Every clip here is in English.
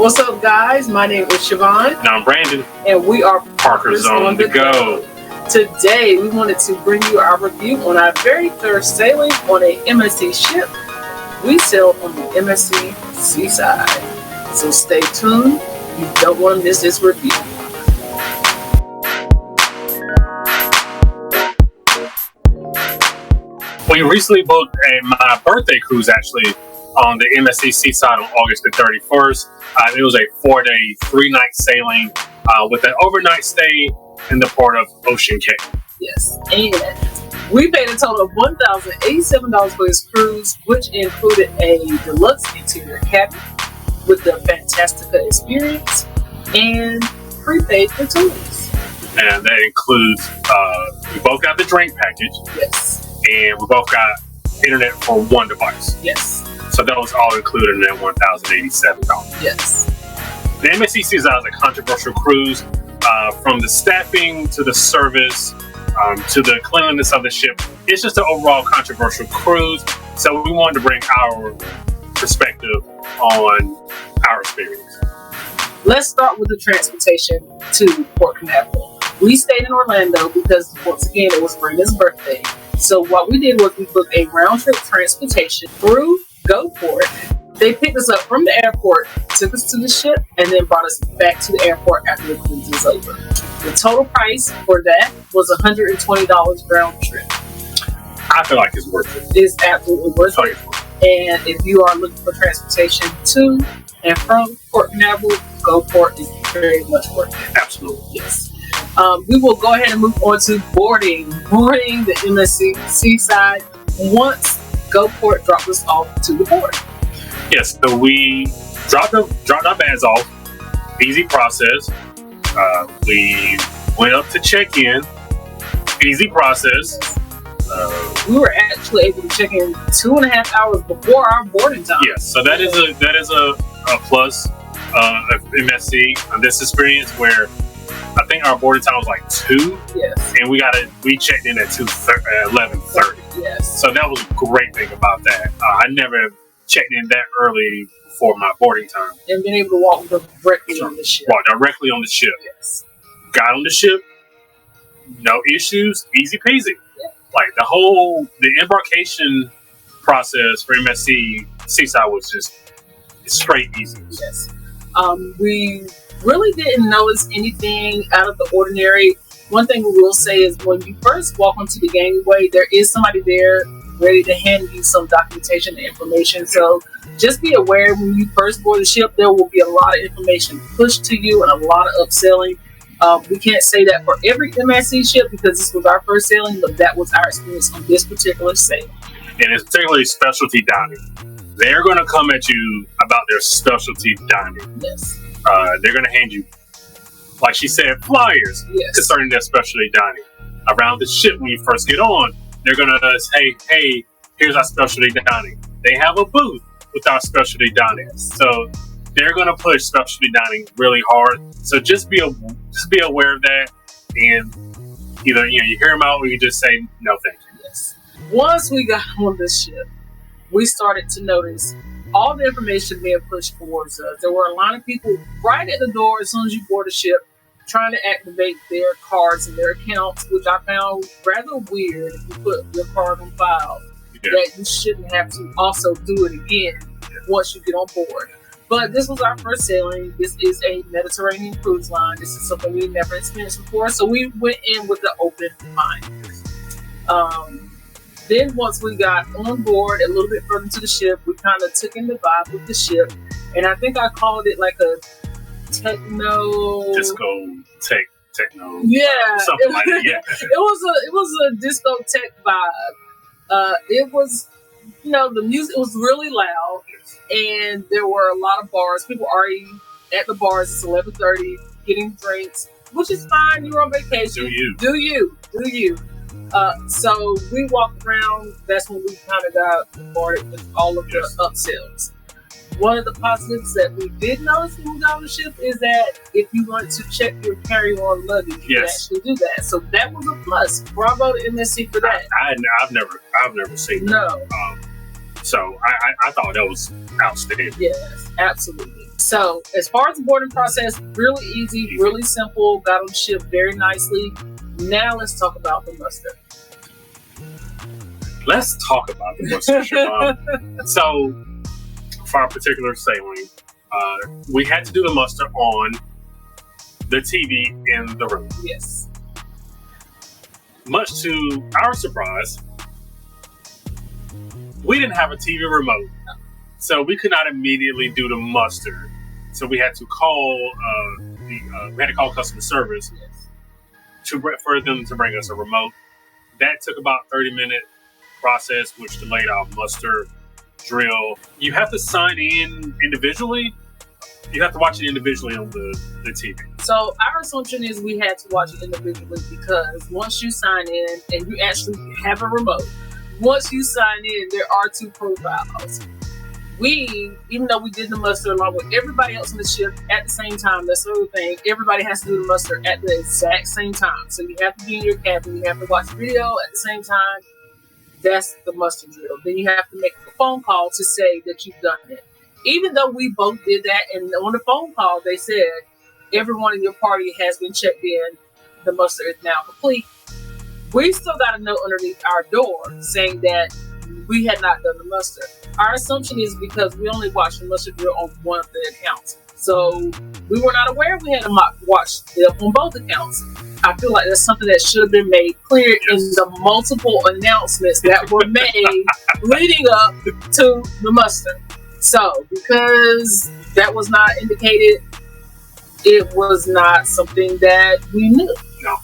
What's up, guys? My name is Charvon. And I'm Brandon. And we are Parkersonthego. Today, we wanted to bring you our review on our very first sailing on a MSC ship. We sailed on the MSC Seaside. So stay tuned. You don't want to miss this review. We recently booked my birthday cruise, actually, on the MSC Seaside on August the 31st. It was a 4-day, 3-night sailing with an overnight stay in the port of Ocean Cay. Yes, and we paid a total of $1,087 for this cruise, which included a deluxe interior cabin with the Fantastica experience and prepaid gratuities. And that includes, we both got the drink package. Yes. And we both got internet for one device. Yes. So that was all included in that $1,087. Yes. The MSC Seaside is a controversial cruise. From the staffing to the service to the cleanliness of the ship. It's just an overall controversial cruise. So we wanted to bring our perspective on our experience. Let's start with the transportation to Port Canaveral. We stayed in Orlando because, once again, it was Brandon's birthday. So what we did was we booked a round-trip transportation through GoPort. They picked us up from the airport, took us to the ship, and then brought us back to the airport after the cruise was over. The total price for that was $120 round trip. I feel like it's worth it. It's absolutely worth it. And if you are looking for transportation to and from Port Canaveral, GoPort is very much worth it. Absolutely. Yes. We will go ahead and move on to boarding the MSC Seaside once GoPort dropped us off to the port. Yes, so we dropped our bags off. Easy process. We went up to check in. Easy process. We were actually able to check in 2.5 hours before our boarding time. Yes, so that is a plus of MSC on this experience, where I think our boarding time was like 2. Yes. And we checked in at 11:30. Yes. So that was a great thing about that. I never checked in that early before my boarding time. And being able to walk directly on the ship. Walk directly on the ship. Yes. Got on the ship, no issues, easy peasy. Yeah. Like the embarkation process for MSC Seaside was just straight easy. Yes. We really didn't notice anything out of the ordinary. One thing we will say is when you first walk onto the gangway, there is somebody there ready to hand you some documentation and information. So just be aware when you first board the ship, there will be a lot of information pushed to you and a lot of upselling. We can't say that for every MSC ship because this was our first sailing, but that was our experience on this particular sail. And it's particularly specialty dining. They're going to come at you about their specialty dining. Yes. They're going to hand you, like she said, flyers concerning their specialty dining. Around the ship when you first get on, they're going to say, hey, here's our specialty dining. They have a booth with our specialty dining. So they're going to push specialty dining really hard. So just be aware of that, and either you hear them out or you just say no thank you. Yes. Once we got on the ship, we started to notice all the information being pushed towards us. There were a lot of people right at the door as soon as you board the ship trying to activate their cards and their accounts, which I found rather weird. If you put your card on file, that you shouldn't have to also do it again once you get on board. But this was our first sailing. This is a Mediterranean cruise line. This is something we've never experienced before, so we went in with an open mind. Then once we got on board a little bit further into the ship, we kind of took in the vibe with the ship, and I think I called it like a techno techno. Yeah, something like that. Yeah, it was a discotheque vibe. It was, the music was really loud, and there were a lot of bars. People already at the bars. It's 11:30, getting drinks, which is fine. You're on vacation. Do you? So we walked around. That's when we kind of got bombarded with all of the upsells. One of the positives that we did notice when we got on the ship is that if you want to check your carry-on luggage, you can actually do that. So that was a plus. Bravo to MSC for that. I've never seen that. No. So I thought that was outstanding. Yes, absolutely. So, as far as the boarding process, really easy, really simple, got them shipped very nicely. Now let's talk about the mustard. Let's talk about the mustard. So, for our particular sailing, we had to do the muster on the TV in the room. Yes. Much to our surprise, we didn't have a TV remote, so we could not immediately do the muster. So we had to call customer service for them to bring us a remote. That took about 30-minute process, which delayed our muster drill. You have to sign in individually. You have to watch it individually on the TV. So our assumption is we had to watch it individually because once you sign in and you actually have a remote, once you sign in, there are 2 profiles. Even though we did the muster along with everybody else on the ship at the same time, that's the other thing, everybody has to do the muster at the exact same time. So you have to be in your cabin, you have to watch the video at the same time. That's the muster drill. Then you have to make a phone call to say that you've done it. Even though we both did that, and on the phone call they said everyone in your party has been checked in, the muster is now complete, we still got a note underneath our door saying that we had not done the muster. Our assumption is because we only watched the muster drill on one of the accounts. So we were not aware we had to watch it on both accounts. I feel like that's something that should have been made clear in the multiple announcements that were made leading up to the muster. So because that was not indicated, it was not something that we knew. No.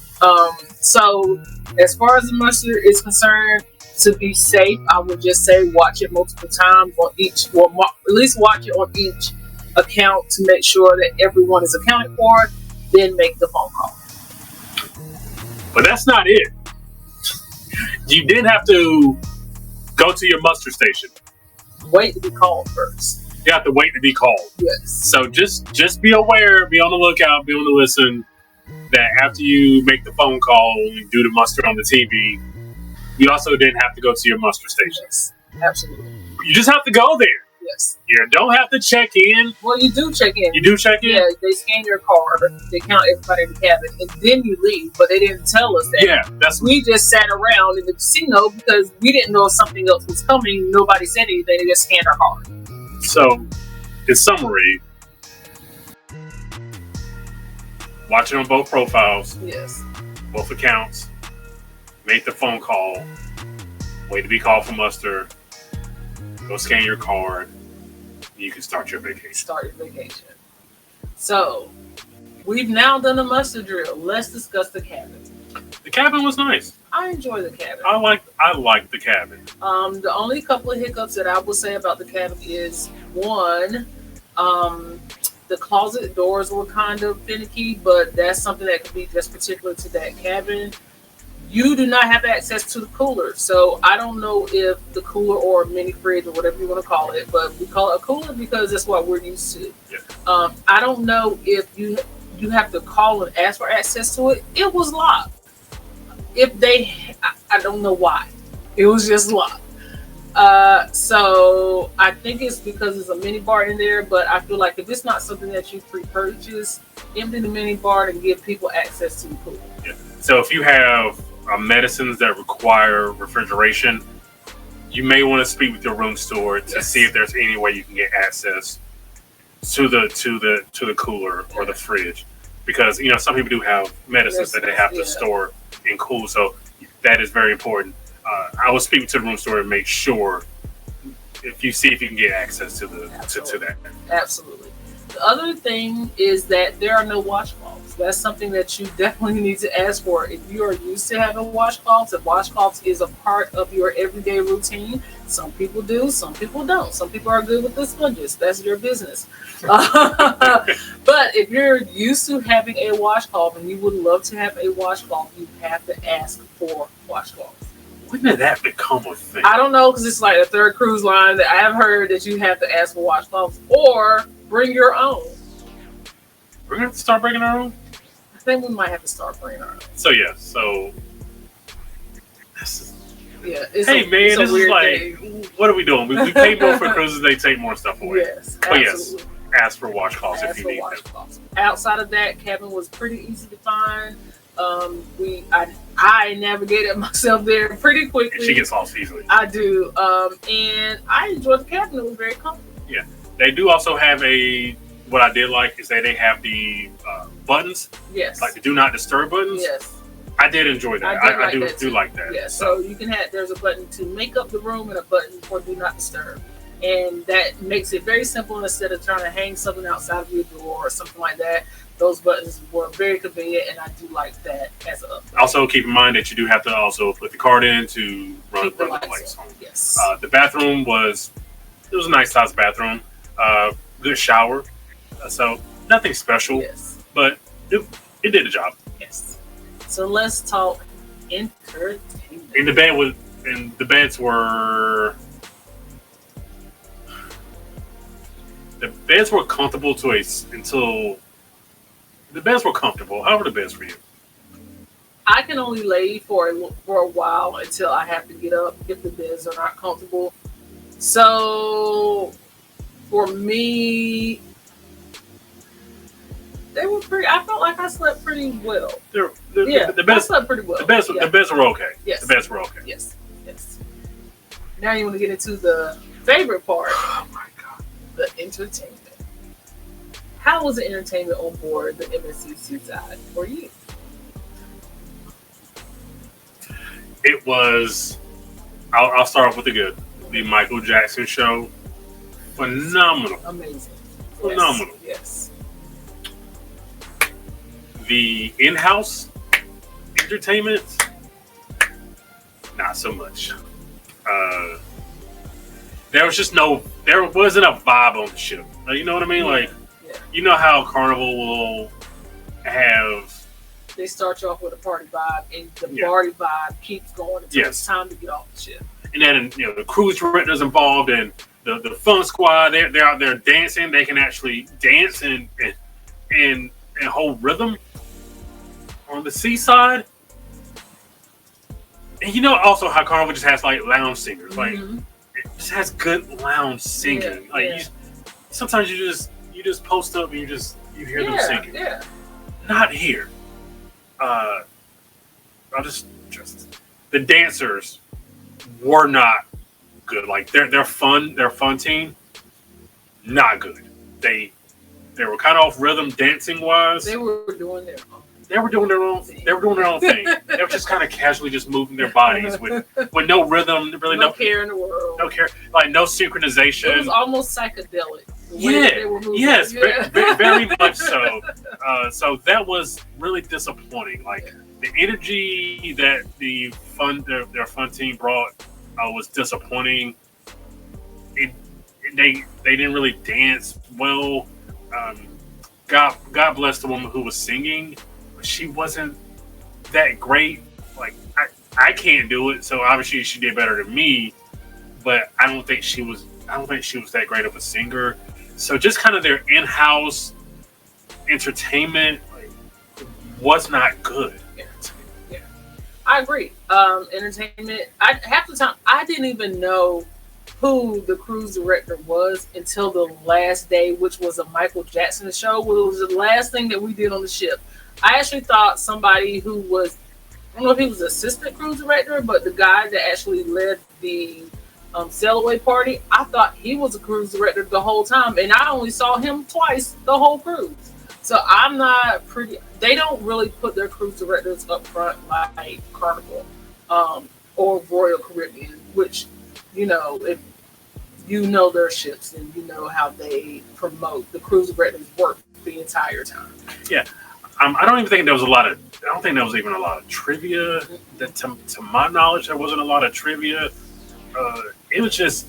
So as far as the muster is concerned, to be safe, I would just say watch it multiple times on each, or at least watch it on each account to make sure that everyone is accounted for, then make the phone call. But that's not it. You did have to go to your muster station. Wait to be called first. You have to wait to be called. Yes. So just be aware, be on the lookout, be on the listen, that after you make the phone call and do the muster on the TV, you also didn't have to go to your muster station. Yes, absolutely. You just have to go there. Yes. You don't have to check in. Well, you do check in. You do check in? Yeah, they scan your card, they count everybody in the cabin, and then you leave, but they didn't tell us that. Yeah, we just sat around in the casino because we didn't know if something else was coming. Nobody said anything, they just scanned our card. So, in summary, watch it on both profiles. Yes. Both accounts. Make the phone call. Wait to be called for muster. Go scan your card. You can start your vacation. So, we've now done the muster drill. Let's discuss the cabin. The cabin was nice. I enjoy the cabin. I like the cabin. The only couple of hiccups that I will say about the cabin is, one, the closet doors were kind of finicky, but that's something that could be just particular to that cabin. You do not have access to the cooler, so I don't know if the cooler or mini fridge or whatever you want to call it, but we call it a cooler because that's what we're used to. Yeah. I don't know if you have to call and ask for access to it. It was locked. I don't know why. It was just locked. So I think it's because there's a mini bar in there, but I feel like if it's not something that you pre-purchase, empty the mini bar and give people access to the cooler. Yeah. So if you have medicines that require refrigeration, you may want to speak with your room steward to see if there's any way you can get access to the cooler or the fridge, because some people do have medicines that they have to store and cool, so that is very important. I will speak to the room steward and make sure if you can get access to that. Absolutely. The other thing is that there are no washcloths. That's something that you definitely need to ask for. If you are used to having washcloths, if washcloths is a part of your everyday routine, some people do, some people don't. Some people are good with the sponges. That's your business. But if you're used to having a washcloth and you would love to have a washcloth, you have to ask for washcloths. When did that become a thing? I don't know, because it's like a third cruise line that I have heard that you have to ask for washcloths or bring your own. We're going to have to start bringing our own? I think we might have to start bringing our own. So, yeah. This is like, what are we doing? We pay more for cruises, they take more stuff away. Yes, absolutely. ask for washcloths if you need them. Outside of that, cabin was pretty easy to find. I navigated myself there pretty quickly. And she gets lost easily. I do, and I enjoyed the cabin. It was very comfortable. Yeah, they do also have what I did like is that they have the buttons. Yes. Like the do not disturb buttons. Yes. I did enjoy that. I do like that. Yeah. So you can there's a button to make up the room and a button for do not disturb. And that makes it very simple. Instead of trying to hang something outside of your door or something like that, those buttons were very convenient, and I do like that as an upgrade. Also, keep in mind that you do have to also put the card in to run the lights on. Yes. The bathroom was a nice size bathroom. Good shower. So nothing special. Yes. But it did the job. Yes. So let's talk entertainment. And the beds were. The beds were comfortable until the beds were comfortable. How were the beds for you? I can only lay for a while until I have to get up if the beds are not comfortable. So for me, they were pretty. I felt like I slept pretty well. The beds, I slept pretty well. The beds were okay. Yes. The beds were okay. Yes. Now you want to get into the favorite part. Oh my God. The entertainment. How was the entertainment on board the MSC Seaside for you? It was. I'll start off with the good. The Michael Jackson show, phenomenal. Amazing. Phenomenal. Yes. The in-house entertainment, not so much. There wasn't a vibe on the ship. You know what I mean? Like, you know how Carnival will have. They start you off with a party vibe, and the party vibe keeps going until it's time to get off the ship. And then the cruise director's involved, and the fun squad. They're out there dancing. They can actually dance and hold rhythm on the seaside. And also how Carnival just has like lounge singers. Mm-hmm. Like it just has good lounge singing. Sometimes you just post up and you hear them singing. Yeah. Not here. The dancers were not good. Like their fun team, not good. They were kind of off rhythm dancing wise. They were doing their own. They were doing their own thing. They were just kind of casually just moving their bodies with no rhythm, really no care in the world. No care, like no synchronization. It was almost psychedelic. Yes, very much so. So that was really disappointing. Like the energy that their fun team brought was disappointing. They didn't really dance well. God bless the woman who was singing. She wasn't that great. Like I can't do it, so obviously she did better than me. But I don't think she was that great of a singer. So just kind of their in-house entertainment was not good. Yeah. I agree. Entertainment. Half the time I didn't even know who the cruise director was until the last day, which was a Michael Jackson show. Well, it was the last thing that we did on the ship. I actually thought somebody who was, I don't know if he was assistant cruise director, but the guy that actually led the sail away party, I thought he was a cruise director the whole time, and I only saw him twice the whole cruise. So I'm not they don't really put their cruise directors up front like Carnival or Royal Caribbean, which, if you know their ships and you know how they promote, the cruise directors work the entire time. Yeah. I don't even think there was even a lot of trivia. That to my knowledge, there wasn't a lot of trivia. It was just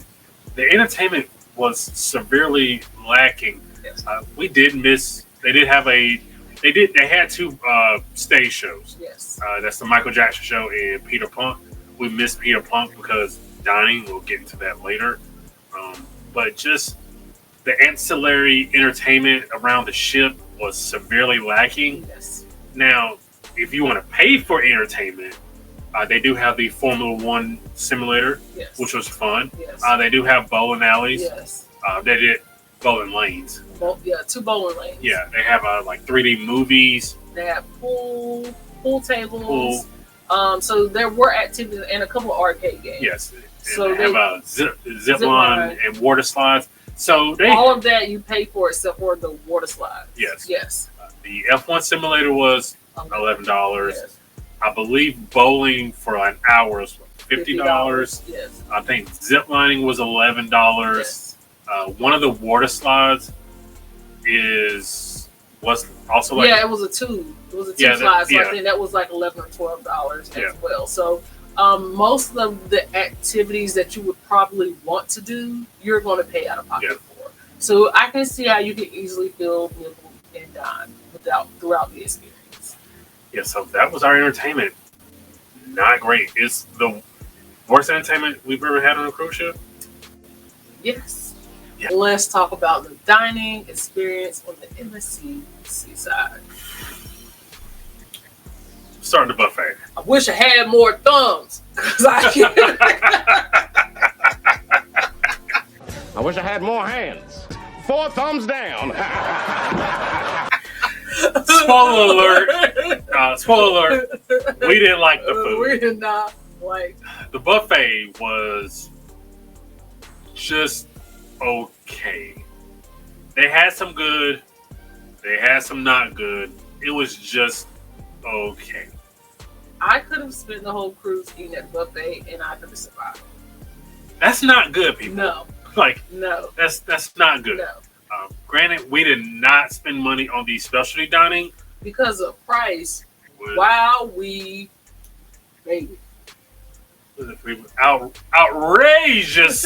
the entertainment was severely lacking. Yes. We did miss. They had two stage shows. Yes. That's the Michael Jackson show and Peter Punk. We missed Peter Punk because dining. We'll get into that later. But just the ancillary entertainment around the ship was severely lacking. Yes. Now, if you want to pay for entertainment, they do have the Formula One simulator, which was fun. Yes. They do have bowling alleys. Yes. They did bowling lanes. 2 bowling lanes. Yeah, they have like 3D movies. They have pool tables. So there were activities and a couple of arcade games. Yes. So they have a zip line and water slides. So all of that you pay for except for the water slides. Yes. The F1 simulator was $11. Yes. I believe bowling for an hour was $50. Yes. I think zip lining was $11. Yes. One of the water slides was also like it was a tube. It was a tube slide. So I think that was like $11 or $12 as well. So most of the activities that you would probably want to do, you're going to pay out of pocket for. So I can see how you can easily feel nickel and dime throughout the experience. Yeah, so that was our entertainment. Not great. It's the worst entertainment we've ever had on a cruise ship. Yes. Yeah. Let's talk about the dining experience on the MSC Seaside. Start the buffet. I wish I had more thumbs. I wish I had more hands. 4 thumbs down. Spoiler alert. We didn't like the food. We did not like. The buffet was just okay. They had some good. They had some not good. It was just okay. I could have spent the whole cruise eating at the buffet and I could have survived. That's not good, people. No. No. That's not good. No. Granted, we did not spend money on the specialty dining because of price. While we made it. Outrageous.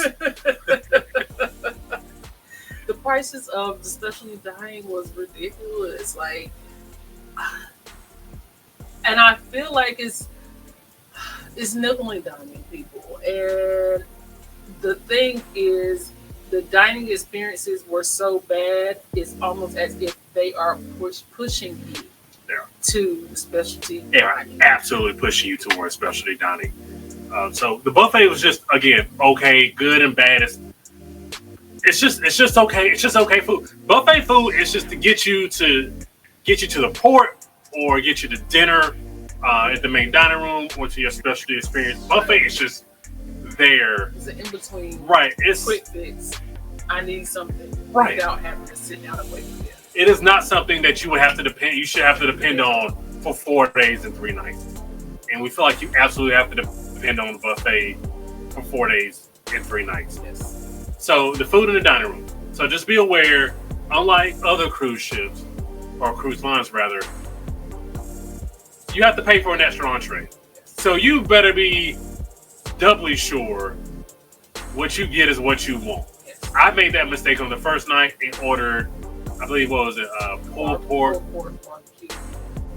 The prices of the specialty dining was ridiculous. And I feel like it's nickel and diming people. And the thing is, the dining experiences were so bad, it's almost as if they are pushing you to specialty dining. They are absolutely pushing you towards specialty dining. So the buffet was just, again, okay, good and bad. It's just okay. It's just okay food. Buffet food is just to get you to the port or get you to dinner at the main dining room or to your specialty experience. Buffet is just there. It's an in-between. Right. It's quick fix. I need something without having to sit down and wait for it. It is not something that you should have to depend on for 4 days and 3 nights. And we feel like you absolutely have to depend on the buffet for 4 days and 3 nights. Yes. So the food in the dining room. So just be aware, unlike other cruise ships, or cruise lines rather, you have to pay for an extra entree. So you better be doubly sure what you get is what you want. Yes. I made that mistake on the first night and ordered, I believe, pulled pork,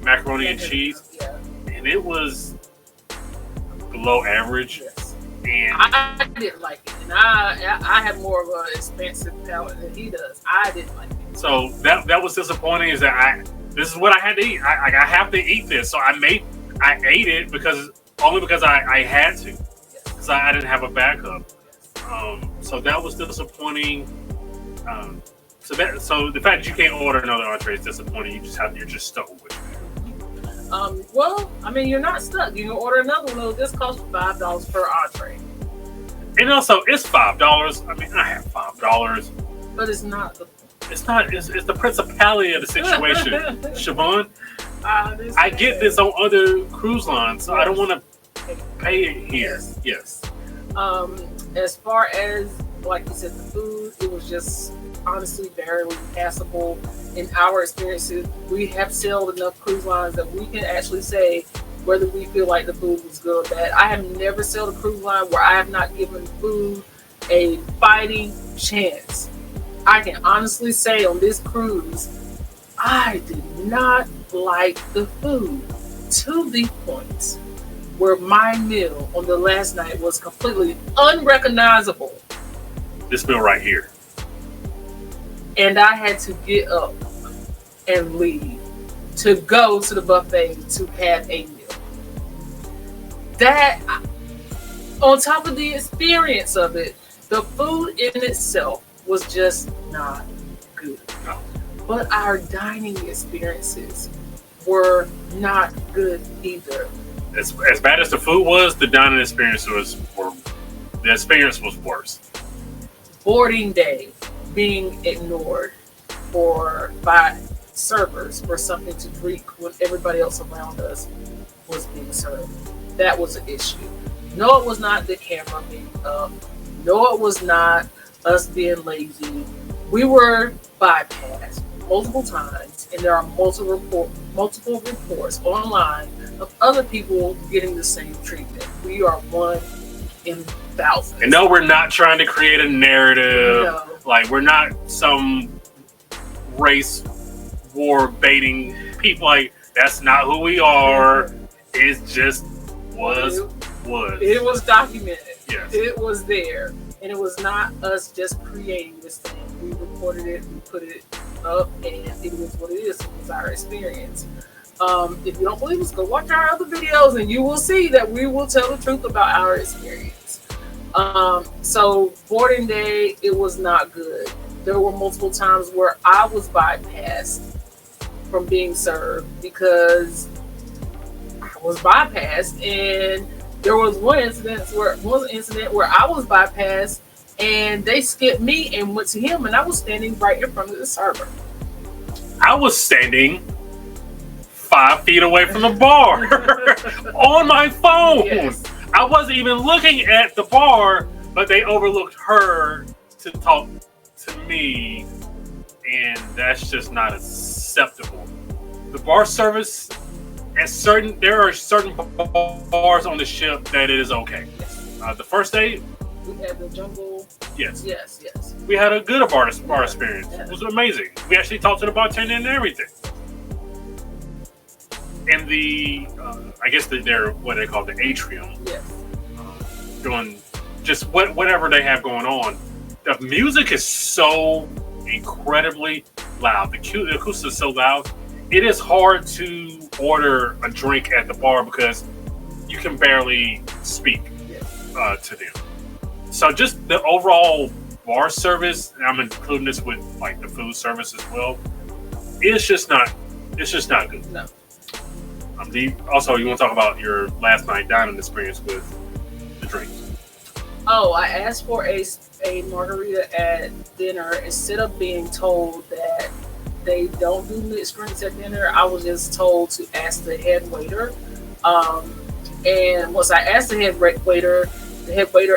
macaroni and cheese. Yeah. And it was below average. Yes. And I didn't like it. And I have more of an expensive palate than he does. I didn't like it. So that was disappointing, is that this is what I had to eat. I have to eat this. So I ate it because I had to. Because I didn't have a backup. So that was disappointing. So the fact that you can't order another entree is disappointing. You're just stuck with it. Well, I mean, you're not stuck. You can order another one. It'll just cost you $5 per entree. And also, it's $5. I mean, I have $5. But it's not the. It's not. It's the principality of the situation, Siobhan. I get this on other cruise lines, so I don't want to pay it here. Yes. As far as, like you said, the food, it was just honestly barely passable. In our experiences, we have sailed enough cruise lines that we can actually say whether we feel like the food was good or bad. I have never sailed a cruise line where I have not given food a fighting chance. I can honestly say on this cruise, I did not like the food to the point where my meal on the last night was completely unrecognizable. This meal right here. And I had to get up and leave to go to the buffet to have a meal. That, on top of the experience of it, the food in itself was just not good. but our dining experiences were not good either. As bad as the food was, the dining experience was worse. Boarding day being ignored by servers for something to drink when everybody else around us was being served. That was an issue. No, it was not the camera being up. No, it was not us being lazy. We were bypassed multiple times, and there are multiple reports online of other people getting the same treatment. We are one in thousands. And no, we're not trying to create a narrative. No. Like, we're not some race war baiting people. Like, that's not who we are. It just was. It was documented. Yes. It was there. And it was not us just creating this thing. We recorded it, we put it up, and it was what it is. It was our experience. If you don't believe us, go watch our other videos and you will see that we will tell the truth about our experience. So boarding day, it was not good. There were multiple times where I was bypassed from being served because I was bypassed, and there was one incident where I was bypassed and they skipped me and went to him, and I was standing right in front of the server. I was standing 5 feet away from the bar on my phone. Yes. I wasn't even looking at the bar, but they overlooked her to talk to me, and that's just not acceptable. The bar service, there are certain bars on the ship that it is okay. Yes. The first day, we had the jungle. Yes. Yes. We had a good bar experience. Yeah. It was amazing. We actually talked to the bartender and everything. And the, I guess they're what they call the atrium. Yes. Doing just whatever they have going on. The music is so incredibly loud. The acoustic is so loud. It is hard to order a drink at the bar because you can barely speak to them. So just the overall bar service, and I'm including this with like the food service as well, it's just not good. No. Also, you want to talk about your last night dining experience with the drinks? Oh, I asked for a margarita at dinner. Instead of being told that they don't do mixed drinks at dinner, I was just told to ask the head waiter. And once I asked the head waiter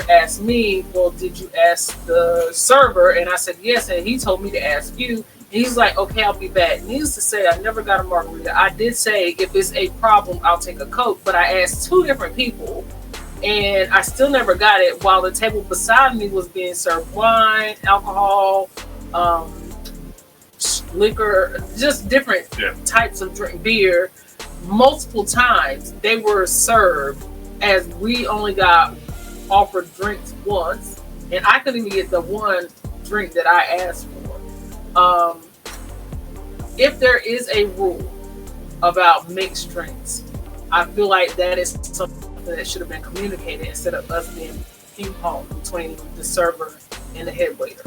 asked me, well, did you ask the server? And I said, yes. And he told me to ask you. And he's like, okay, I'll be back. Needless to say, I never got a margarita. I did say, if it's a problem, I'll take a Coke. But I asked 2 different people, and I still never got it, while the table beside me was being served wine, alcohol, liquor, just different types of drink, beer. Multiple times they were served, as we only got offered drinks once, and I couldn't even get the one drink that I asked for. If there is a rule about mixed drinks, I feel like that is something that should have been communicated instead of us being ping pong between the server and the head waiter.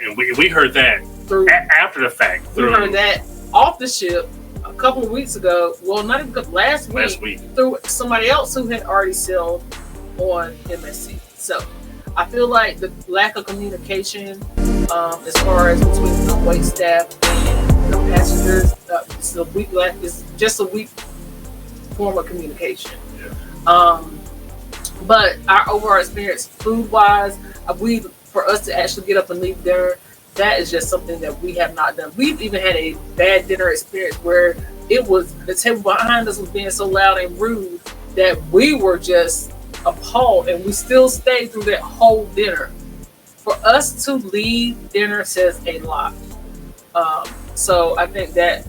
And we heard that after the fact. We heard that off the ship a couple of weeks ago. Well, not even last week through somebody else who had already sailed on MSC. So I feel like the lack of communication as far as between the wait staff and the passengers is just a weak form of communication. Yeah. But our overall experience food wise, I believe for us to actually get up and leave dinner, that is just something that we have not done. We've even had a bad dinner experience where it was the table behind us was being so loud and rude that we were just appalled, and we still stayed through that whole dinner. For us to leave dinner says a lot. So I think that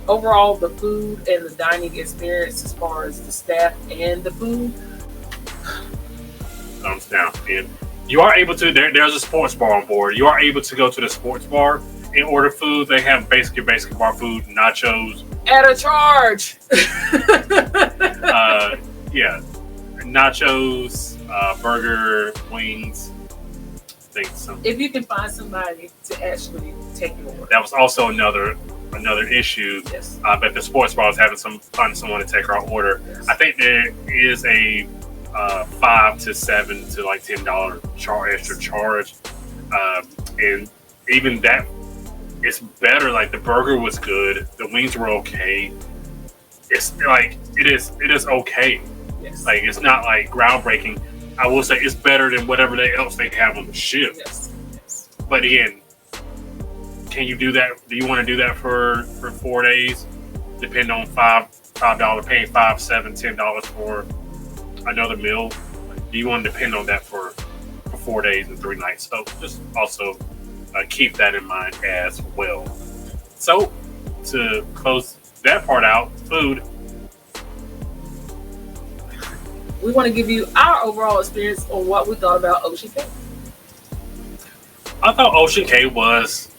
overall the food and the dining experience, as far as the staff and the food, thumbs down. And you are able to, there's a sports bar on board. You are able to go to the sports bar and order food. They have basic bar food, nachos. At a charge. Nachos, burger, wings. think so. If you can find somebody to actually take your order. That was also another issue. Yes. But the sports bar was having find someone to take our order. Yes. I think there is a $5 to $7 to like $10 extra charge, and even that, it's better. Like the burger was good, the wings were okay. It's like it is okay. Yes. Like it's not like groundbreaking. I will say it's better than whatever else they have on the ship. Yes. Yes. But again, can you do that? Do you want to do that for 4 days? Depend on $5 paying $5, $7, $10 for another meal. Do you want to depend on that for 4 days and 3 nights? So just also keep that in mind as well. So to close that part out, food. We want to give you our overall experience on what we thought about Ocean Cay. I thought Ocean Cay was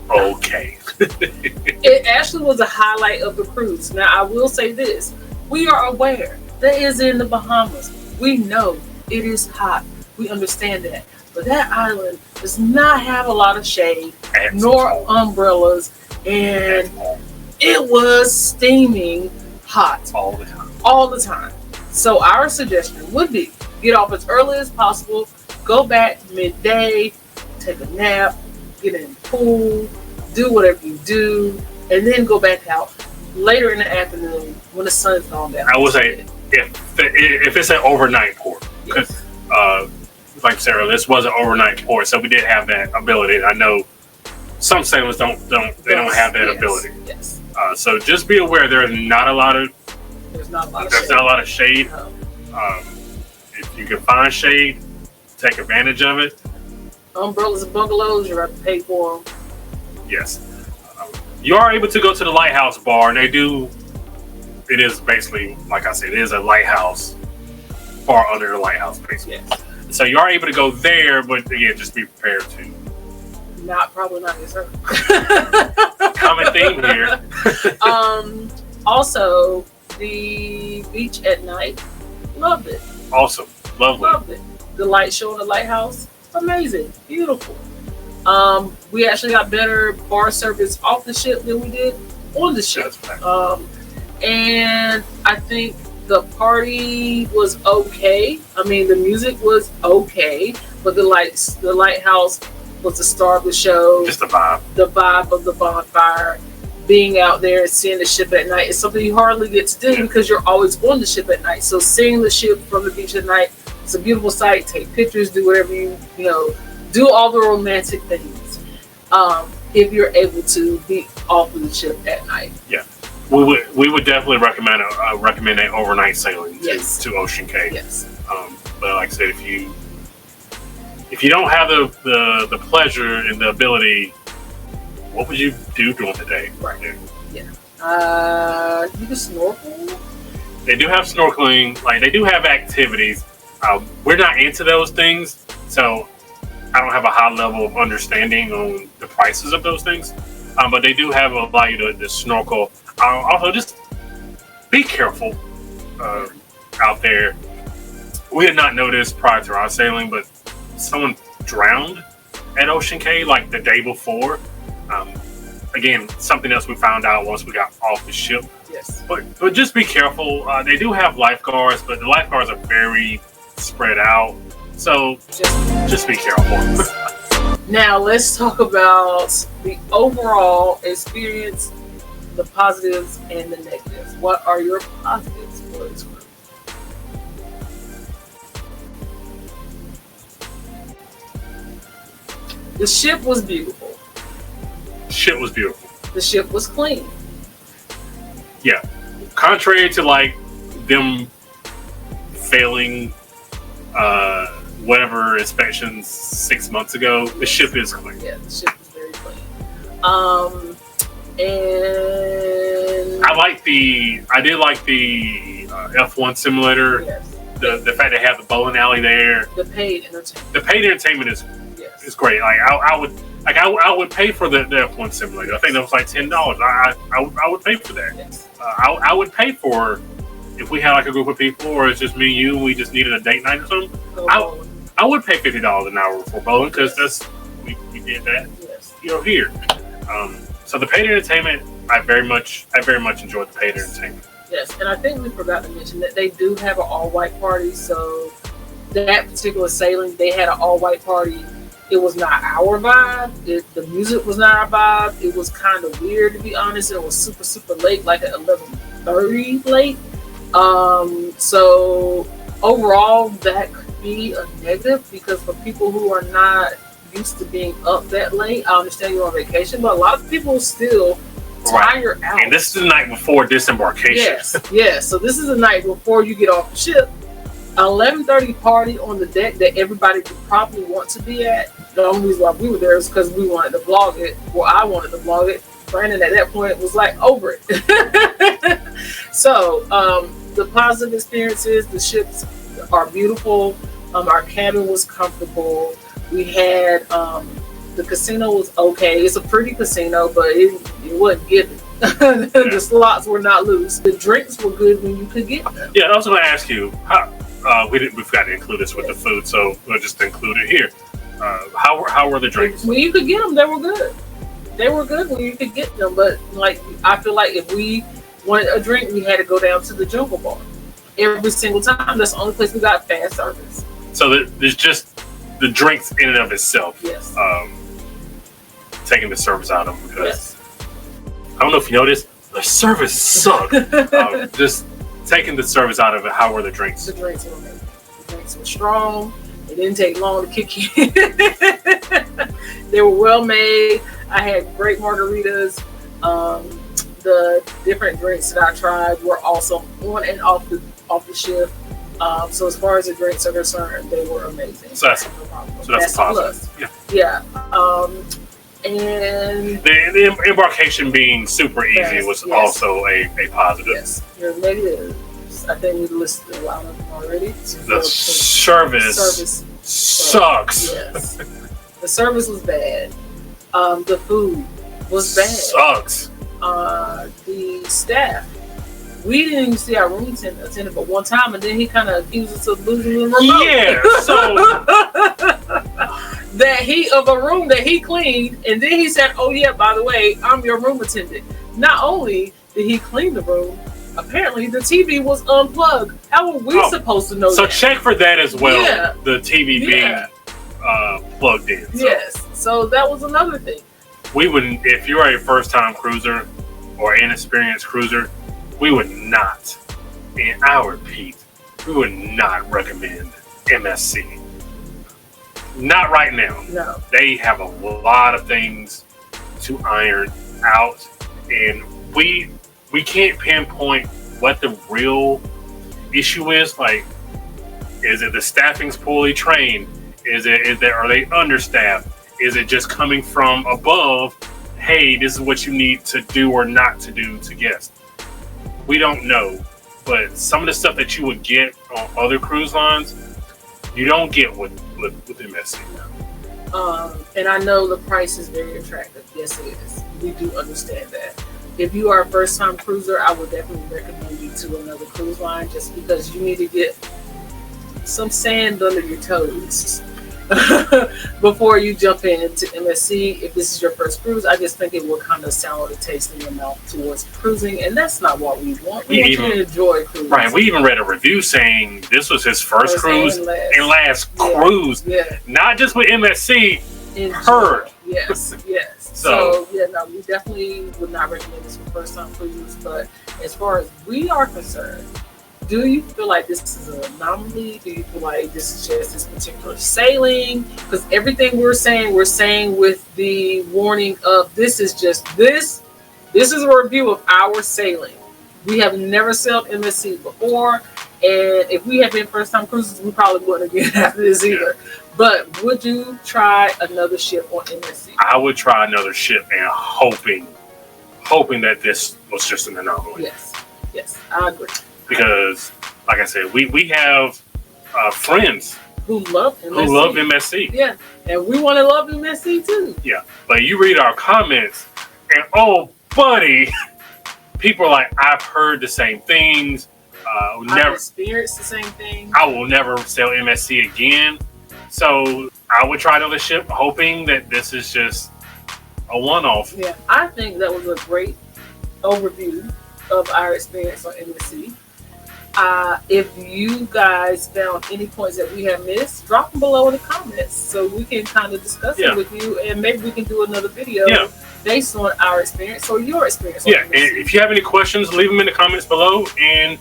okay. It actually was a highlight of the cruise. Now, I will say this. We are aware that is in the Bahamas. We know it is hot. We understand that. But that island does not have a lot of shade, nor umbrellas, and it was steaming hot. All the time. All the time. So our suggestion would be get off as early as possible, go back midday, take a nap, get in the pool, do whatever you do, and then go back out later in the afternoon when the sun's gone down. I would say if it's an overnight port, because like Sarah, this was an overnight port, so we did have that ability. I know some sailors don't have that ability. Yes. So just be aware there's not a lot of shade. No. If you can find shade, take advantage of it. Umbrellas and bungalows, you're going to pay for them. Yes. You are able to go to the lighthouse bar, and it is basically, like I said, it is a lighthouse bar under the lighthouse, basically. Yes. So you are able to go there, but again, just be prepared to. Probably not this early. Common theme here. Also, the beach at night, loved it. Awesome. Lovely. Loved it. The light show in the lighthouse, amazing. Beautiful. We actually got better bar service off the ship than we did on the ship. And I think the party was okay. I mean, the music was okay, but the lighthouse was the star of the show. Just the vibe. The vibe of the bonfire. Being out there and seeing the ship at night is something you hardly get to do because you're always on the ship at night. So seeing the ship from the beach at night, it's a beautiful sight. Take pictures, do whatever you do all the romantic things. If you're able to be off of the ship at night. Yeah, we would definitely recommend an overnight sailing to Ocean Cay. Yes. But like I said, if you don't have the pleasure and the ability, what would you do during the day? Right. Yeah. You can snorkel. They do have snorkeling. Like they do have activities. We're not into those things, so I don't have a high level of understanding on the prices of those things. But they do have allow you to snorkel. Also, just be careful out there. We had not noticed prior to our sailing, but someone drowned at Ocean Cay like the day before. Again, something else we found out once we got off the ship. Yes. But just be careful. They do have lifeguards, but the lifeguards are very spread out. So just be careful. Now let's talk about the overall experience, the positives and the negatives. What are your positives for this group? The ship was beautiful. Ship was beautiful. The ship was clean. Yeah. Contrary to like them failing whatever inspections 6 months ago, the ship is clean. Yeah, the ship is very clean. And I did like the F1 simulator. Yes. The fact they have the bowling alley there. The paid entertainment. The paid entertainment is great. Like I would pay for the F1 simulator. I think that was like $10. I would pay for that. Yes. I would pay for if we had like a group of people or it's just me and you and we just needed a date night or something. I I would pay $50 an hour for bowling because we did that. Yes. Here. So the paid entertainment, I very much enjoyed the paid entertainment. Yes, and I think we forgot to mention that they do have an all-white party. So that particular sailing, they had an all-white party. It was not our vibe. The music was not our vibe. It was kind of weird, to be honest. It was super, super late, like at 11:30 late. So overall, that could be a negative because for people who are not used to being up that late, I understand you're on vacation, but a lot of people still tire out. And this is the night before disembarkation. Yes. So this is the night before you get off the ship. 11:30 party on the deck that everybody would probably want to be at. The only reason why we were there is because we wanted to vlog it. Well, I wanted to vlog it. Brandon at that point was like over it. So the positive experiences, the ships are beautiful. Our cabin was comfortable. We had the casino was okay. It's a pretty casino, but it wasn't given. The slots were not loose. The drinks were good when you could get them. Yeah, I was going to ask you how. We forgot to include this with the food, so we'll just include it here. How were the drinks? When you could get them, they were good. They were good when you could get them, but like I feel like if we wanted a drink, we had to go down to the Jungle Bar every single time. That's the only place we got fast service. So there's just the drinks in and of itself. Yes. Taking the service out of them because I don't know if you noticed, the service sucked. Just taking the service out of it. How were the drinks? The drinks were amazing. The drinks were strong. It didn't take long to kick in. They were well made. I had great margaritas. The different drinks that I tried were also on and off the ship. So as far as the drinks are concerned, they were amazing. So that's a positive. Yeah. And the embarkation being super easy was also a positive. Yes. Your negatives, I think we listed a lot of them already. The service sucks. Yes. The service was bad. The food was bad. Sucks. The staff. We didn't even see our room attendant but one time, and then he kind of accused us of losing the remote. Yeah, so that he of a room that he cleaned, and then he said, "Oh yeah, by the way, I'm your room attendant." Not only did he clean the room, apparently the TV was unplugged. How were we supposed to know that? So check for that as well. Yeah. The TV being plugged in. So. Yes. So that was another thing. We wouldn't, if you're a first-time cruiser or inexperienced cruiser, we would not, and I repeat, we would not recommend MSC. Not right now. No. They have a lot of things to iron out, and we can't pinpoint what the real issue is. Like, is it the staffing's poorly trained? Are they understaffed? Is it just coming from above? Hey, this is what you need to do or not to do to guests. We don't know, but some of the stuff that you would get on other cruise lines, you don't get with MSC. And I know the price is very attractive. Yes, it is. We do understand that. If you are a first-time cruiser, I would definitely recommend you to another cruise line just because you need to get some sand under your toes before you jump into MSC. If this is your first cruise, I just think it will kind of sour the taste in your mouth towards cruising, and that's not what we want. We want you to enjoy cruising. Right, we even read a review saying this was his first cruise and last cruise. Yeah. Not just with MSC, heard. Yes. So, we definitely would not recommend this for first-time cruisers, but as far as we are concerned, do you feel like this is an anomaly? Do you feel like this is just this particular sailing? Because everything we're saying with the warning of this is a review of our sailing. We have never sailed MSC before, and if we had been first-time cruisers, we probably wouldn't again after this either. But would you try another ship on MSC? I would try another ship and hoping that this was just an anomaly. Yes, I agree. Because, like I said, we have friends who love MSC. Yeah, and we want to love MSC too. Yeah, but you read our comments, and oh, buddy, people are like, I've heard the same things. I've experienced the same thing. I will never sail MSC again. So I would try to ship, hoping that this is just a one-off. Yeah, I think that was a great overview of our experience on MSC. If you guys found any points that we have missed, drop them below in the comments so we can kind of discuss it with you, and maybe we can do another video based on our experience or your experience. Yeah, and if you have any questions, leave them in the comments below, and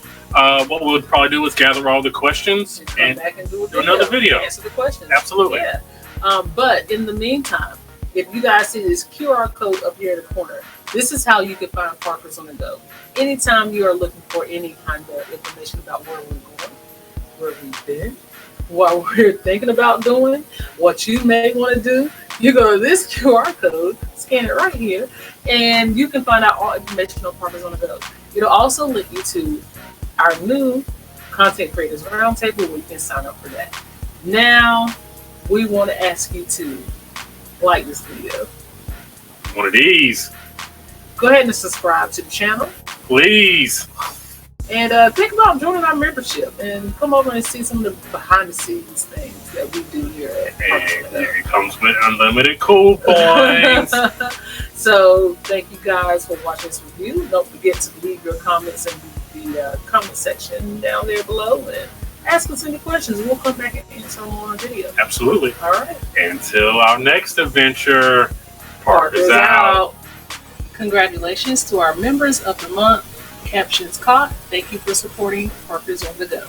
what we'll probably do is gather all the questions and come back and do another video. Answer the questions. Absolutely. Yeah. But in the meantime, if you guys see this QR code up here in the corner, this is how you can find Parkers on the Go. Anytime you are looking for any kind of information about where we're going, where we've been, what we're thinking about doing, what you may want to do, you go to this QR code, scan it right here, and you can find out all information on Parkers on the Go. It'll also link you to our new Content Creators Roundtable where you can sign up for that. Now, we want to ask you to like this video. One of these. Go ahead and subscribe to the channel. Please. And think about joining our membership and come over and see some of the behind the scenes things that we do here at Parkersonthego. And it comes with unlimited cool points. So thank you guys for watching this review. Don't forget to leave your comments in the comment section down there below and ask us any questions. We'll come back and answer them on a video. Absolutely. All right. Until our next adventure, Parkers out. Congratulations to our members of the month, Captions Caught. Thank you for supporting Parkers on the Go.